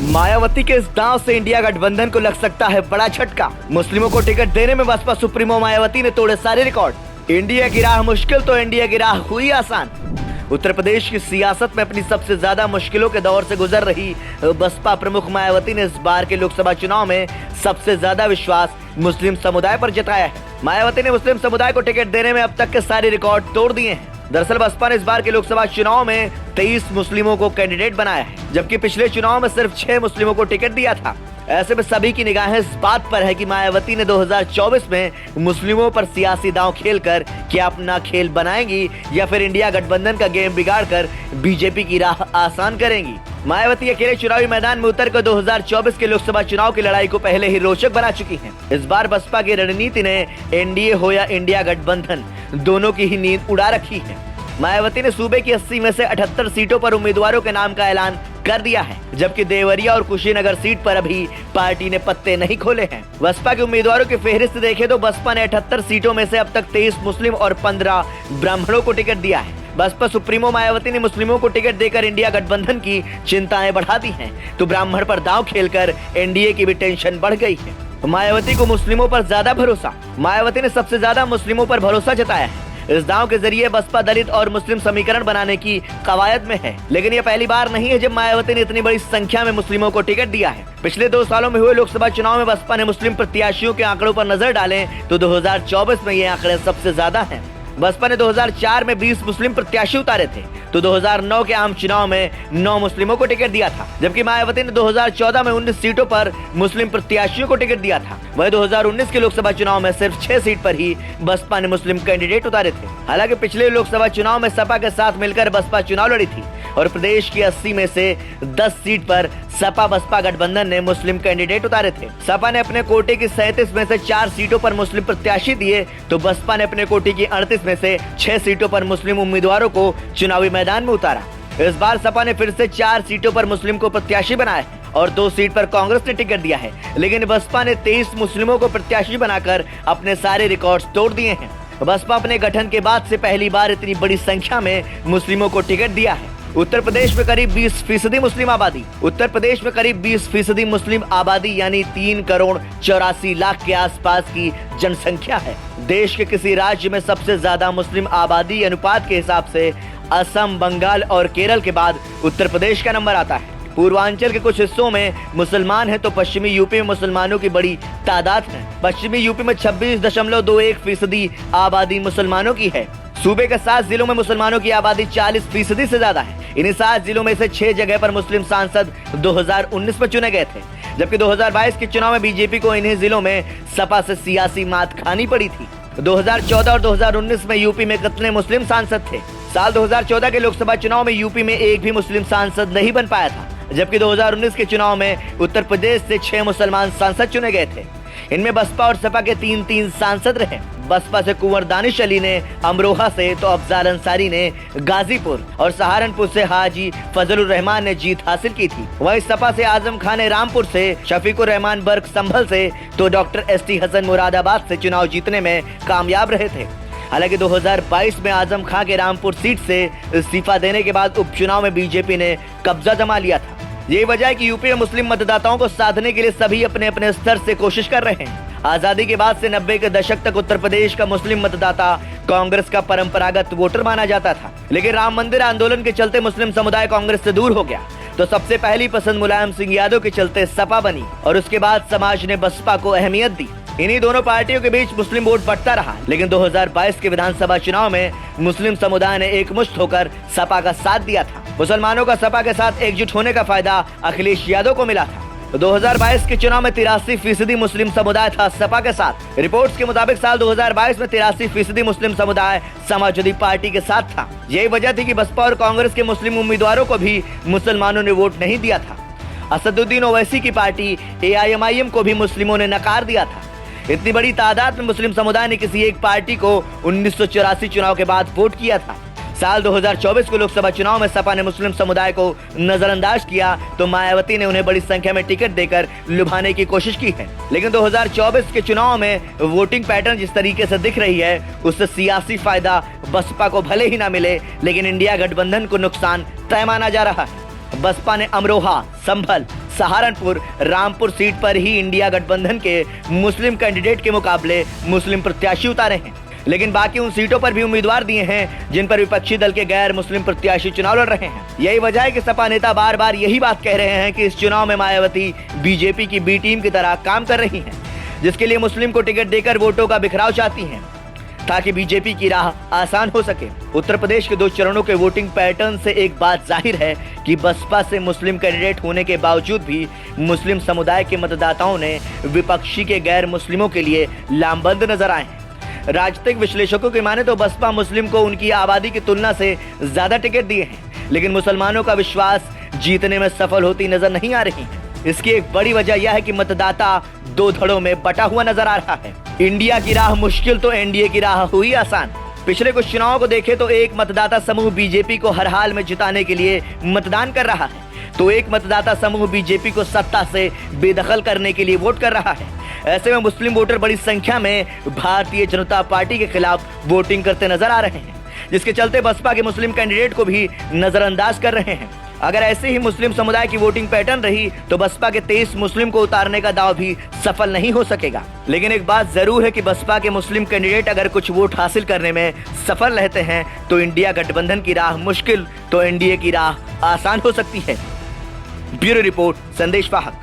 मायावती के इस दांव से इंडिया गठबंधन को लग सकता है बड़ा झटका। मुस्लिमों को टिकट देने में बसपा सुप्रीमो मायावती ने तोड़े सारे रिकॉर्ड। इंडिया की राह मुश्किल तो इंडिया की राह हुई आसान। उत्तर प्रदेश की सियासत में अपनी सबसे ज्यादा मुश्किलों के दौर से गुजर रही बसपा प्रमुख मायावती ने इस बार के लोकसभा चुनाव में सबसे ज्यादा विश्वास मुस्लिम समुदाय पर जताया है। मायावती ने मुस्लिम समुदाय को टिकट देने में अब तक के सारे रिकॉर्ड तोड़ दिए हैं। दरअसल बसपा ने इस बार के लोकसभा चुनाव में 23 मुस्लिमों को कैंडिडेट बनाया है, जबकि पिछले चुनाव में सिर्फ 6 मुस्लिमों को टिकट दिया था। ऐसे में सभी की निगाहें इस बात पर है कि मायावती ने 2024 में मुस्लिमों पर सियासी दांव खेलकर क्या अपना खेल बनाएंगी या फिर इंडिया गठबंधन का गेम बिगाड़कर बीजेपी की राह आसान करेंगी। मायावती अकेले चुनावी मैदान में उतरकर 2024 के लोकसभा चुनाव की लड़ाई को पहले ही रोचक बना चुकी हैं। इस बार बसपा की रणनीति ने एनडीए हो या इंडिया गठबंधन दोनों की ही नींद उड़ा रखी है। मायावती ने सूबे की 80 में से 78 सीटों पर उम्मीदवारों के नाम का ऐलान कर दिया है, जबकि देवरिया और कुशीनगर सीट पर अभी पार्टी ने पत्ते नहीं खोले हैं। बसपा के उम्मीदवारों की फेहरिस्त देखें तो बसपा ने 78 सीटों में से अब तक 23 मुस्लिम और 15 ब्राह्मणों को टिकट दिया है। बसपा सुप्रीमो मायावती ने मुस्लिमों को टिकट देकर इंडिया गठबंधन की चिंताएं बढ़ा दी हैं, तो ब्राह्मण पर दांव खेलकर एनडीए की भी टेंशन बढ़ गई है। मायावती को मुस्लिमों पर ज्यादा भरोसा। मायावती ने सबसे ज्यादा मुस्लिमों पर भरोसा जताया है। इस दांव के जरिए बसपा दलित और मुस्लिम समीकरण बनाने की कवायद में है, लेकिन यह पहली बार नहीं है जब मायावती ने इतनी बड़ी संख्या में मुस्लिमों को टिकट दिया है। पिछले 2 सालों में हुए लोकसभा चुनाव में बसपा ने मुस्लिम प्रत्याशियों के आंकड़ों पर नजर डालें तो 2024 में ये आंकड़े सबसे ज्यादा हैं। बसपा ने 2004 में 20 मुस्लिम प्रत्याशी उतारे थे, तो 2009 के आम चुनाव में 9 मुस्लिमों को टिकट दिया था, जबकि मायावती ने 2014 में 19 सीटों पर मुस्लिम प्रत्याशियों को टिकट दिया था। वहीं 2019 के लोकसभा चुनाव में सिर्फ 6 सीट पर ही बसपा ने मुस्लिम कैंडिडेट उतारे थे। हालांकि पिछले लोकसभा चुनाव में सपा के साथ मिलकर बसपा चुनाव लड़ी थी और प्रदेश की 80 में से 10 सीट पर सपा बसपा गठबंधन ने मुस्लिम कैंडिडेट उतारे थे। सपा ने अपने कोटे की 37 में से 4 सीटों पर मुस्लिम प्रत्याशी दिए, तो बसपा ने अपने कोटे की 38 में से 6 सीटों पर मुस्लिम उम्मीदवारों को चुनावी मैदान में उतारा। इस बार सपा ने फिर से 4 सीटों पर मुस्लिम को प्रत्याशी बनाया है और 2 सीट पर कांग्रेस ने टिकट दिया है, लेकिन बसपा ने 23 मुस्लिमों को प्रत्याशी बनाकर अपने सारे रिकॉर्ड्स तोड़ दिए हैं। बसपा अपने गठन के बाद से पहली बार इतनी बड़ी संख्या में मुस्लिमों को टिकट दिया है। उत्तर प्रदेश में करीब 20% मुस्लिम आबादी। उत्तर प्रदेश में करीब 20% मुस्लिम आबादी यानी 3 करोड़ 84 लाख के आसपास की जनसंख्या है। देश के किसी राज्य में सबसे ज्यादा मुस्लिम आबादी अनुपात के हिसाब से असम, बंगाल और केरल के बाद उत्तर प्रदेश का नंबर आता है। पूर्वांचल के कुछ हिस्सों में मुसलमान हैं, तो पश्चिमी यूपी में मुसलमानों की बड़ी तादाद है। पश्चिमी यूपी में 26.21% आबादी मुसलमानों की है। सूबे के 7 जिलों में मुसलमानों की आबादी 40% से ज्यादा है। इन्हीं 7 जिलों में से 6 जगह पर मुस्लिम सांसद 2019 में चुने गए थे, जबकि 2022 के चुनाव में बीजेपी को इन्हीं जिलों में सपा से सियासी मात खानी पड़ी थी। 2014 और 2019 में यूपी में कितने मुस्लिम सांसद थे? साल 2014 के लोकसभा चुनाव में यूपी में एक भी मुस्लिम सांसद नहीं बन पाया था, जबकि 2019 के चुनाव में उत्तर प्रदेश से 6 मुसलमान सांसद चुने गए थे। इनमें बसपा और सपा के 3-3 सांसद रहे। बसपा से कुंवर दानिश अली ने अमरोहा से, तो अफजाल अंसारी ने गाजीपुर और सहारनपुर से हाजी फजलुर रहमान ने जीत हासिल की थी। वहीं सपा से आजम खान ने रामपुर से, शफीकुर रहमान बर्क संभल से, तो डॉक्टर ST हसन मुरादाबाद से चुनाव जीतने में कामयाब रहे थे। हालांकि 2022 में आजम खान के रामपुर सीट से इस्तीफा देने के बाद उपचुनाव में बीजेपी ने कब्जा जमा लिया था। यही वजह है कि यूपी में मुस्लिम मतदाताओं को साधने के लिए सभी अपने अपने स्तर से कोशिश कर रहे हैं। आजादी के बाद से 90 के दशक तक उत्तर प्रदेश का मुस्लिम मतदाता कांग्रेस का परंपरागत वोटर माना जाता था, लेकिन राम मंदिर आंदोलन के चलते मुस्लिम समुदाय कांग्रेस से दूर हो गया, तो सबसे पहली पसंद मुलायम सिंह यादव के चलते सपा बनी और उसके बाद समाज ने बसपा को अहमियत दी। इन्हीं दोनों पार्टियों के बीच मुस्लिम वोट बढ़ता रहा, लेकिन 2022 के विधानसभा चुनाव में मुस्लिम समुदाय ने एकमुश्त होकर सपा का साथ दिया था। मुसलमानों का सपा के साथ एकजुट होने का फायदा अखिलेश यादव को मिला था। 2022 के चुनाव में 83% मुस्लिम समुदाय था सपा के साथ। रिपोर्ट्स के मुताबिक साल 2022 में 83% मुस्लिम समुदाय समाजवादी पार्टी के साथ था। यही वजह थी कि बसपा और कांग्रेस के मुस्लिम उम्मीदवारों को भी मुसलमानों ने वोट नहीं दिया था। असदुद्दीन ओवैसी की पार्टी AIMIM को भी मुस्लिमों ने नकार दिया था। इतनी बड़ी तादाद में मुस्लिम समुदाय ने किसी एक पार्टी को 1984 चुनाव के बाद वोट किया था। साल 2024 के लोकसभा चुनाव में सपा ने मुस्लिम समुदाय को नजरअंदाज किया, तो मायावती ने उन्हें बड़ी संख्या में टिकट देकर लुभाने की कोशिश की है। लेकिन 2024 के चुनाव में वोटिंग पैटर्न जिस तरीके से दिख रही है, उससे सियासी फायदा बसपा को भले ही ना मिले, लेकिन इंडिया गठबंधन को नुकसान तय माना जा रहा है। बसपा ने अमरोहा, संभल, सहारनपुर, रामपुर सीट पर ही इंडिया गठबंधन के मुस्लिम कैंडिडेट के मुकाबले मुस्लिम प्रत्याशी उतारे हैं, लेकिन बाकी उन सीटों पर भी उम्मीदवार दिए हैं जिन पर विपक्षी दल के गैर मुस्लिम प्रत्याशी चुनाव लड़ रहे हैं। यही वजह है कि सपा नेता बार बार यही बात कह रहे हैं कि इस चुनाव में मायावती बीजेपी की बी टीम की तरह काम कर रही हैं, जिसके लिए मुस्लिम को टिकट देकर वोटों का बिखराव चाहती हैं ताकि बीजेपी की राह आसान हो सके। उत्तर प्रदेश के 2 चरणों के वोटिंग पैटर्न से एक बात जाहिर है कि बसपा से मुस्लिम कैंडिडेट होने के बावजूद भी मुस्लिम समुदाय के मतदाताओं ने विपक्षी के गैर मुस्लिमों के लिए लामबंद नजर आए हैं। राजनीतिक विश्लेषकों की माने तो बसपा मुस्लिम को उनकी आबादी की तुलना से ज्यादा टिकट दिए हैं, लेकिन मुसलमानों का विश्वास जीतने में सफल होती नजर नहीं आ रही है। इसकी एक बड़ी वजह यह है कि मतदाता 2 धड़ों में बटा हुआ नजर आ रहा है। इंडिया की राह मुश्किल तो एनडीए की राह हुई आसान। पिछले कुछ चुनावों को देखें तो एक मतदाता समूह बीजेपी को हर हाल में जिताने के लिए मतदान कर रहा है, तो एक मतदाता समूह बीजेपी को सत्ता से बेदखल करने के लिए वोट कर रहा है। ऐसे में मुस्लिम वोटर बड़ी संख्या में भारतीय जनता पार्टी के खिलाफ वोटिंग करते नजर आ रहे हैं, जिसके चलते बसपा के मुस्लिम कैंडिडेट को भी नजरअंदाज कर रहे हैं। अगर ऐसे ही मुस्लिम समुदाय की वोटिंग पैटर्न रही तो बसपा के 23 मुस्लिम को उतारने का दाव भी सफल नहीं हो सकेगा। लेकिन एक बात जरूर है कि बसपा के मुस्लिम कैंडिडेट अगर कुछ वोट हासिल करने में सफल रहते हैं तो इंडिया गठबंधन की राह मुश्किल तो एनडीए की राह आसान हो सकती है। ब्यूरो रिपोर्ट, संदेश वाहक।